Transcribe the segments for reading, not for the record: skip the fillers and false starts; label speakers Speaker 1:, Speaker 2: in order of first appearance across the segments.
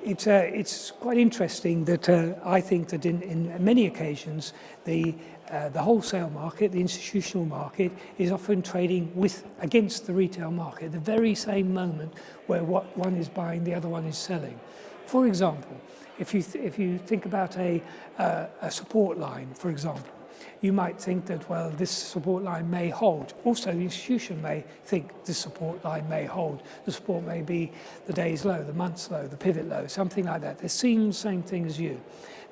Speaker 1: It's quite interesting that I think that in many occasions the wholesale market, the institutional market, is often trading against the retail market at the very same moment where what one is buying, the other one is selling. For example, if you think about a support line, for example, you might think that, well, this support line may hold. Also, the institution may think this support line may hold. The support may be the day's low, the month's low, the pivot low, something like that. They're seeing the same thing as you.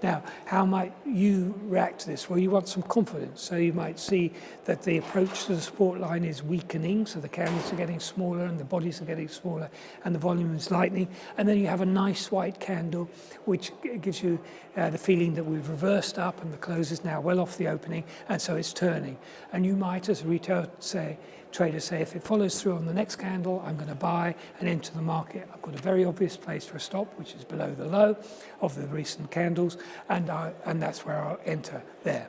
Speaker 1: Now, how might you react to this? Well, you want some confidence. So you might see that the approach to the support line is weakening, so the candles are getting smaller and the bodies are getting smaller and the volume is lightening. And then you have a nice white candle, which gives you the feeling that we've reversed up and the close is now well off the opening, and so it's turning. And you might, as a retail trader, say, if it follows through on the next candle, I'm going to buy and enter the market. I've got a very obvious place for a stop, which is below the low of the recent candles, and that's where I'll enter there.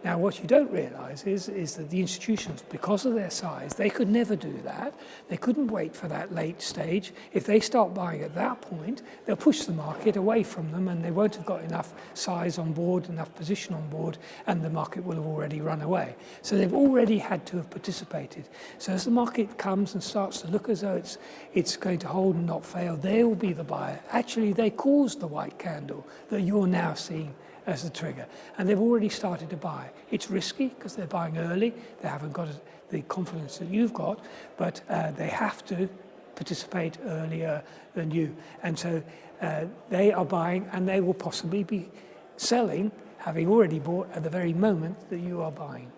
Speaker 1: Now, what you don't realize is that the institutions, because of their size, they could never do that. They couldn't wait for that late stage. If they start buying at that point, they'll push the market away from them, and they won't have got enough size on board, enough position on board, and the market will have already run away. So they've already had to have participated. So as the market comes and starts to look as though it's going to hold and not fail, they will be the buyer. Actually, they caused the white candle that you're now seeing as the trigger, and they've already started to buy. It's risky because they're buying early. They haven't got the confidence that you've got, but they have to participate earlier than you. And so they are buying, and they will possibly be selling, having already bought at the very moment that you are buying.